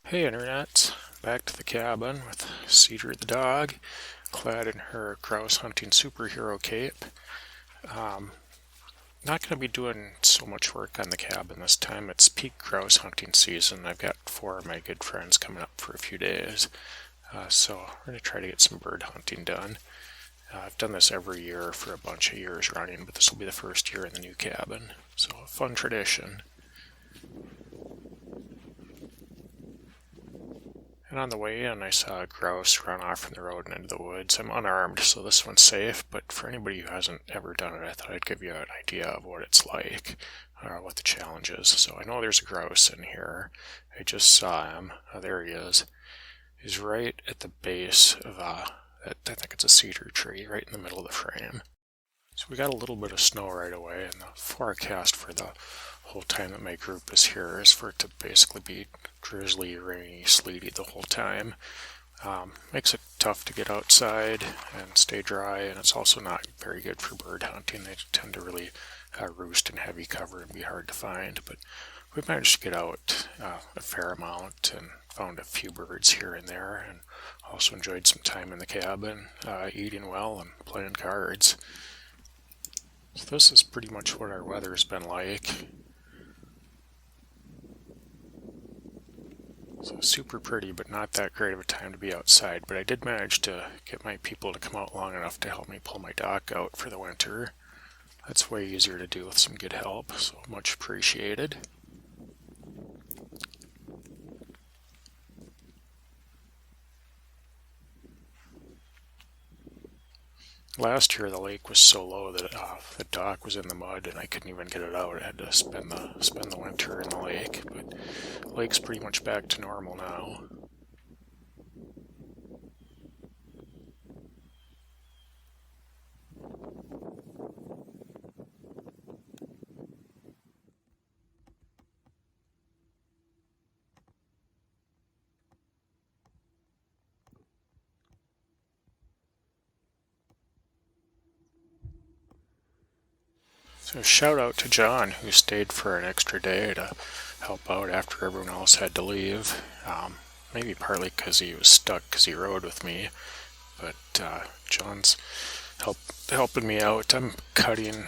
Hey Internet, back to the cabin with Cedar the dog, clad in her grouse hunting superhero cape. Not going to be doing so much work on the cabin this time. It's peak grouse hunting season. I've got 4 of my good friends coming up for a few days, so we're going to try to get some bird hunting done. I've done this every year for a bunch of years running, but this will be the first year in the new cabin, so a fun tradition. And on the way in, I saw a grouse run off from the road and into the woods. I'm unarmed, so this one's safe, but for anybody who hasn't ever done it, I thought I'd give you an idea of what it's like, what the challenge is. So I know there's a grouse in here. I just saw him. There he is. He's right at the base of, I think it's a cedar tree, right in the middle of the frame. So we got a little bit of snow right away, and the forecast for the whole time that my group is here is for it to basically be drizzly, rainy, sleety the whole time. Makes it tough to get outside and stay dry, and it's also not very good for bird hunting. They tend to really roost in heavy cover and be hard to find, but we've managed to get out a fair amount and found a few birds here and there, and also enjoyed some time in the cabin, eating well and playing cards. So this is pretty much what our weather's been like. So super pretty, but not that great of a time to be outside. But I did manage to get my people to come out long enough to help me pull my dock out for the winter. That's way easier to do with some good help, so much appreciated. Last year the lake was so low that the dock was in the mud and I couldn't even get it out. I had to spend the winter in the lake, but the lake's pretty much back to normal now. So shout out to John, who stayed for an extra day to help out after everyone else had to leave. Maybe partly because he was stuck because he rode with me, but John's helping me out. I'm cutting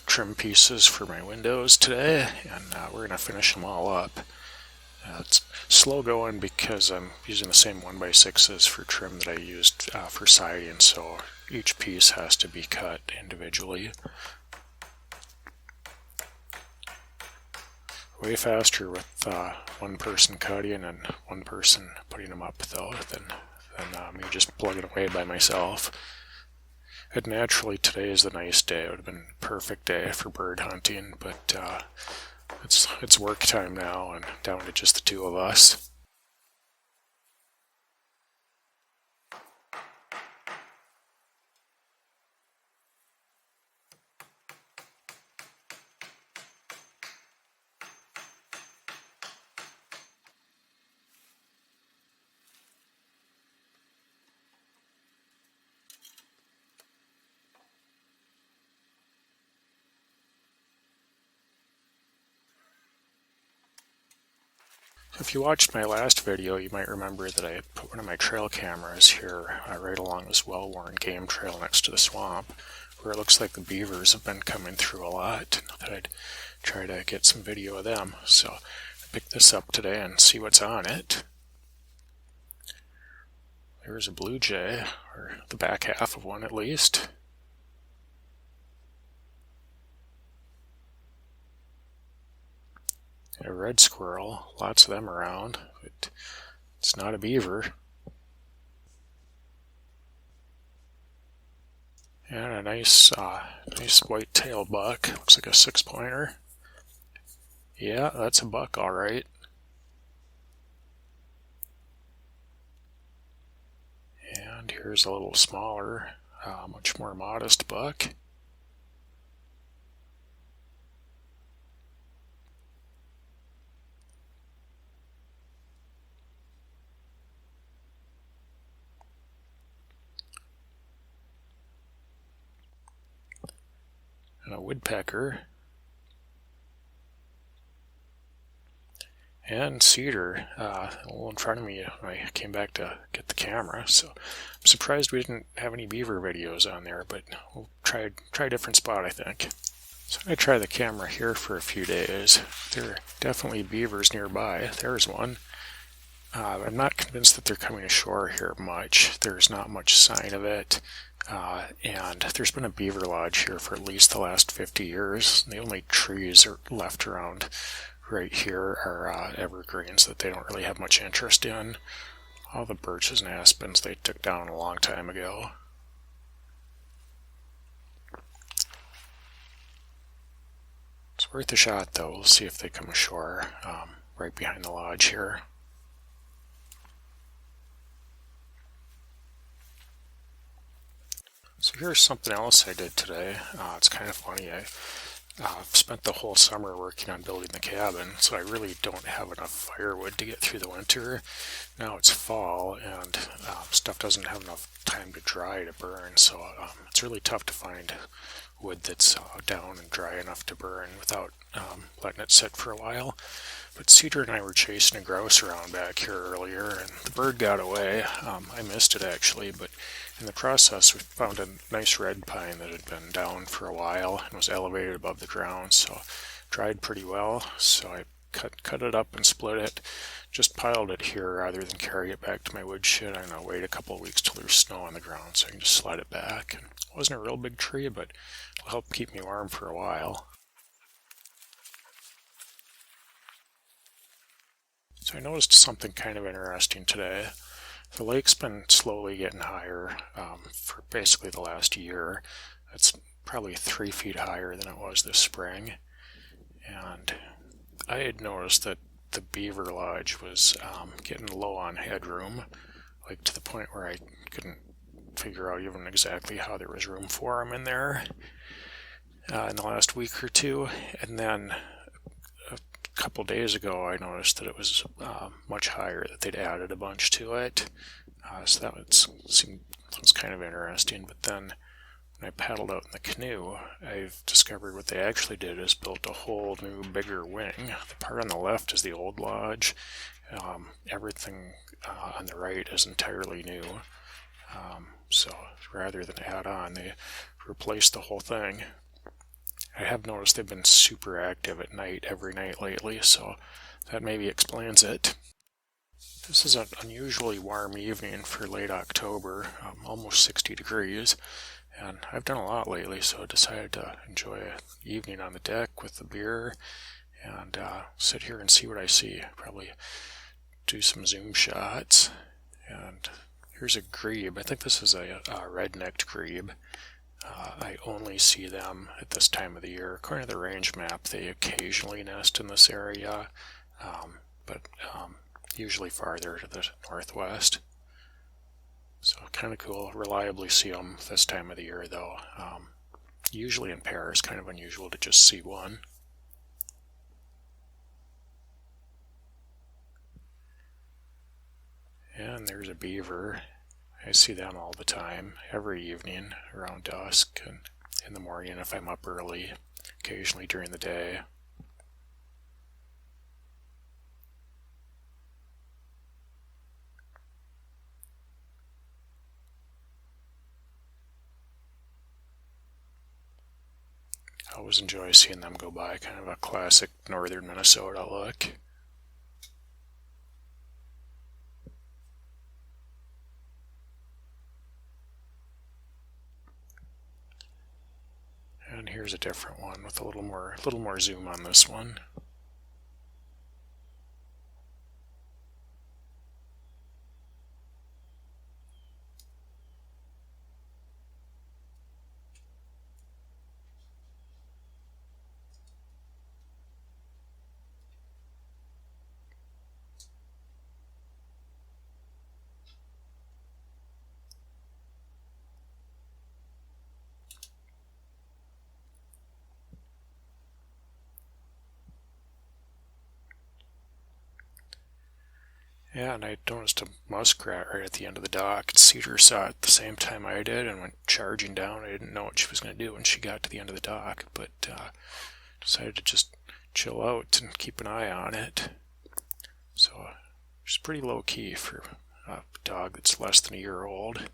trim pieces for my windows today, and we're going to finish them all up. It's slow going because I'm using the same 1x6s for trim that I used for siding, so each piece has to be cut individually. Way faster with one person cutting and one person putting them up, though, than me just plugging away by myself. And naturally, today is the nice day. It would have been a perfect day for bird hunting, but it's work time now and down to just the 2 of us. If you watched my last video, you might remember that I put one of my trail cameras here right along this well-worn game trail next to the swamp, where it looks like the beavers have been coming through a lot, and I thought I'd try to get some video of them. So I picked this up today and see what's on it. There's a blue jay, or the back half of one at least. A red squirrel, lots of them around, but it's not a beaver. And a nice white-tailed buck, looks like a 6-pointer. Yeah, that's a buck, all right. And here's a little smaller, much more modest buck. And a woodpecker. and cedar a little in front of me when I came back to get the camera. So I'm surprised we didn't have any beaver videos on there, but we'll try a different spot, I think. So I'm going to try the camera here for a few days. There are definitely beavers nearby. There's one. I'm not convinced that they're coming ashore here much. There's not much sign of it. And there's been a beaver lodge here for at least the last 50 years. The only trees are left around right here are evergreens that they don't really have much interest in. All the birches and aspens they took down a long time ago. It's worth a shot though. We'll see if they come ashore right behind the lodge here. So here's something else I did today. It's kind of funny. I've spent the whole summer working on building the cabin, so I really don't have enough firewood to get through the winter. Now it's fall, and stuff doesn't have enough time to dry to burn, so it's really tough to find wood that's down and dry enough to burn without letting it sit for a while. But Cedar and I were chasing a grouse around back here earlier, and the bird got away. I missed it actually, but in the process we found a nice red pine that had been down for a while and was elevated above the ground, so dried pretty well. So I cut it up and split it. Just piled it here rather than carry it back to my woodshed. I'm going to wait a couple of weeks till there's snow on the ground so I can just slide it back. And it wasn't a real big tree, but it'll help keep me warm for a while. So I noticed something kind of interesting today. The lake's been slowly getting higher for basically the last year. It's probably 3 feet higher than it was this spring. And I had noticed that the beaver lodge was getting low on headroom, like to the point where I couldn't figure out even exactly how there was room for them in there in the last week or two. And then a couple days ago I noticed that it was much higher, that they'd added a bunch to it. So that was kind of interesting. But then when I paddled out in the canoe, I've discovered what they actually did is built a whole new, bigger wing. The part on the left is the old lodge. Everything on the right is entirely new. So rather than add on, they replaced the whole thing. I have noticed they've been super active at night, every night lately, so that maybe explains it. This is an unusually warm evening for late October, almost 60 degrees. And I've done a lot lately, so I decided to enjoy an evening on the deck with the beer and sit here and see what I see. Probably do some zoom shots. And here's a grebe. I think this is a red-necked grebe. I only see them at this time of the year. According to the range map, they occasionally nest in this area, but usually farther to the northwest. So kind of cool. Reliably see them this time of the year, though. Usually in pairs. Kind of unusual to just see one. And there's a beaver. I see them all the time, every evening around dusk and in the morning if I'm up early, occasionally during the day. I always enjoy seeing them go by, kind of a classic northern Minnesota look. And here's a different one with a little more zoom on this one. Yeah, and I noticed a muskrat right at the end of the dock. Cedar saw it at the same time I did and went charging down. I didn't know what she was going to do when she got to the end of the dock, but decided to just chill out and keep an eye on it. So it's pretty low key for a dog that's less than a year old.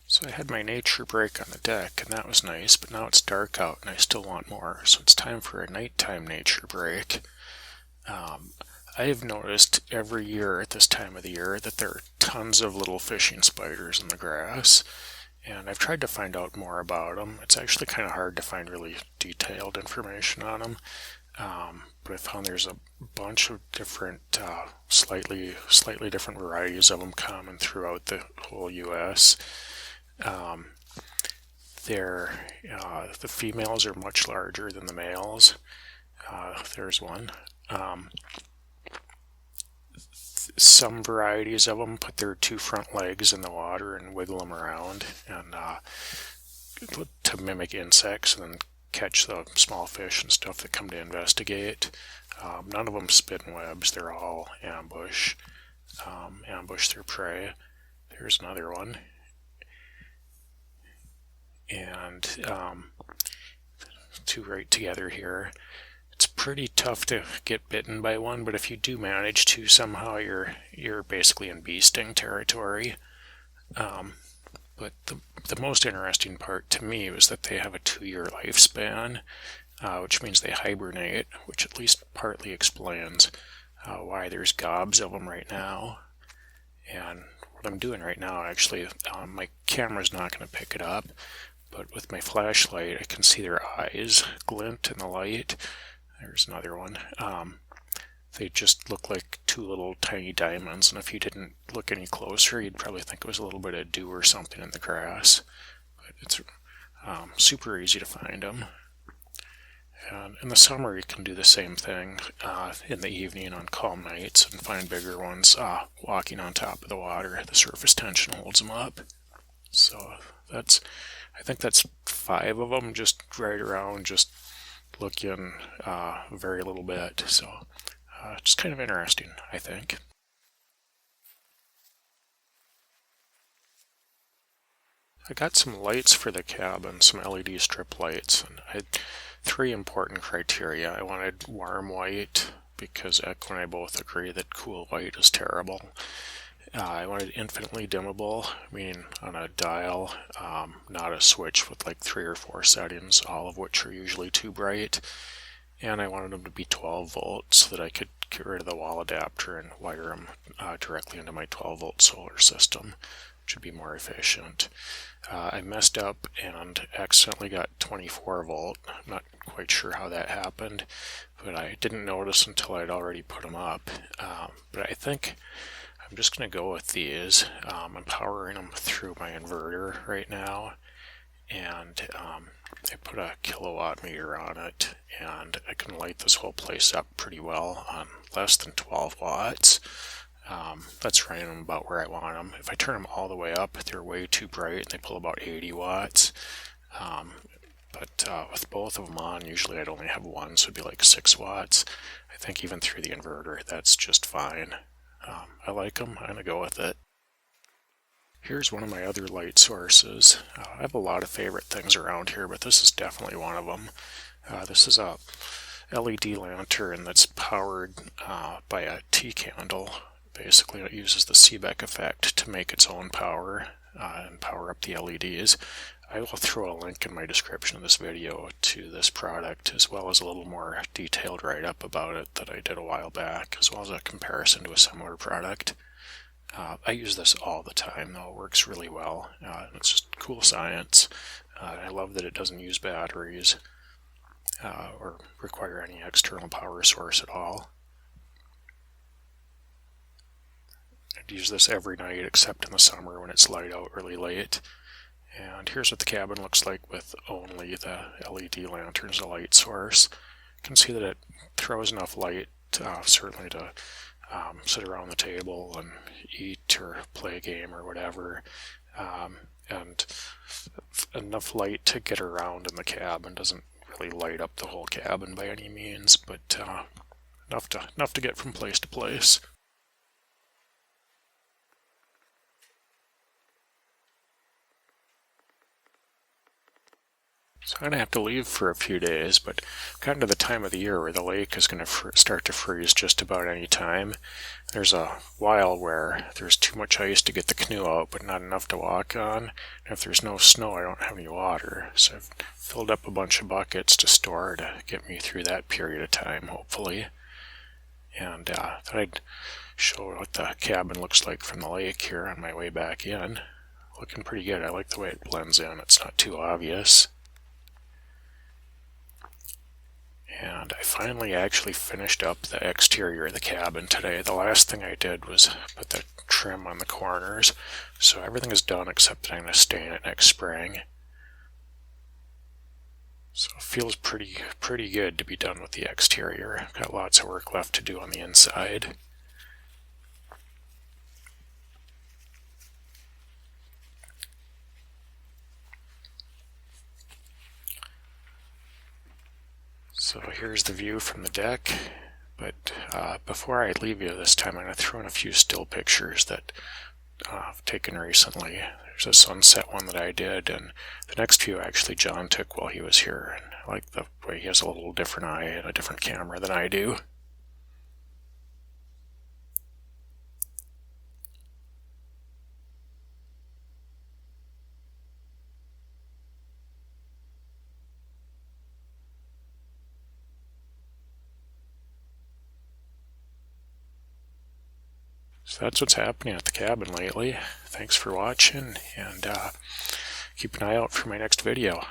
So I had my nature break on the deck, and that was nice, but now it's dark out and I still want more, so it's time for a nighttime nature break. I have noticed every year at this time of the year that there are tons of little fishing spiders in the grass, and I've tried to find out more about them. It's actually kind of hard to find really detailed information on them, but I found there's a bunch of different, slightly different varieties of them common throughout the whole U.S. The females are much larger than the males. There's one. Some varieties of them put their two front legs in the water and wiggle them around and to mimic insects and then catch the small fish and stuff that come to investigate. None of them spin webs. They're all ambush their prey. There's another one. And two right together here. It's pretty tough to get bitten by one, but if you do manage to, somehow you're basically in bee sting territory. But the most interesting part to me was that they have a 2-year lifespan, which means they hibernate, which at least partly explains why there's gobs of them right now. And what I'm doing right now, actually, my camera's not going to pick it up, but with my flashlight I can see their eyes glint in the light. There's another one. They just look like two little tiny diamonds, and if you didn't look any closer, you'd probably think it was a little bit of dew or something in the grass. But it's super easy to find them. And in the summer, you can do the same thing in the evening on calm nights and find bigger ones walking on top of the water. The surface tension holds them up. So I think that's 5 of them just right around, just looking very little bit. So it's kind of interesting, I think. I got some lights for the cabin, some LED strip lights, and I had 3 important criteria. I wanted warm white, because Echo and I both agree that cool white is terrible. I wanted infinitely dimmable, meaning on a dial, not a switch with like 3 or 4 settings, all of which are usually too bright. And I wanted them to be 12 volts so that I could get rid of the wall adapter and wire them directly into my 12 volt solar system, which would be more efficient. I messed up and accidentally got 24 volt. I'm not quite sure how that happened, but I didn't notice until I'd already put them up. But I think I'm just going to go with these. I'm powering them through my inverter right now, and I put a kilowatt meter on it, and I can light this whole place up pretty well on less than 12 watts. That's running them about where I want them. If I turn them all the way up, they're way too bright, and they pull about 80 watts. But with both of them on, usually I'd only have one, so it'd be like 6 watts. I think even through the inverter, that's just fine. I like them. I'm going to go with it. Here's one of my other light sources. I have a lot of favorite things around here, but this is definitely one of them. This is a LED lantern that's powered by a tea candle. Basically, it uses the Seebeck effect to make its own power and power up the LEDs. I will throw a link in my description of this video to this product, as well as a little more detailed write-up about it that I did a while back, as well as a comparison to a similar product. I use this all the time, though. It works really well. It's just cool science. I love that it doesn't use batteries or require any external power source at all. I'd use this every night except in the summer when it's light out really late. And here's what the cabin looks like with only the LED lantern as a light source. You can see that it throws enough light certainly to sit around the table and eat or play a game or whatever, and enough light to get around in the cabin. Doesn't really light up the whole cabin by any means, but enough to get from place to place. So I'm going to have to leave for a few days, but kind of the time of the year where the lake is going to start to freeze just about any time. There's a while where there's too much ice to get the canoe out, but not enough to walk on. And if there's no snow, I don't have any water. So I've filled up a bunch of buckets to store to get me through that period of time, hopefully. And thought I'd show what the cabin looks like from the lake here on my way back in. Looking pretty good. I like the way it blends in. It's not too obvious. And I finally actually finished up the exterior of the cabin today. The last thing I did was put the trim on the corners. So everything is done except that I'm going to stain it next spring. So it feels pretty good to be done with the exterior. Got lots of work left to do on the inside. So here's the view from the deck, but before I leave you this time, I'm going to throw in a few still pictures that I've taken recently. There's a sunset one that I did, and the next few actually John took while he was here. And I like the way he has a little different eye and a different camera than I do. So that's what's happening at the cabin lately. Thanks for watching, and keep an eye out for my next video.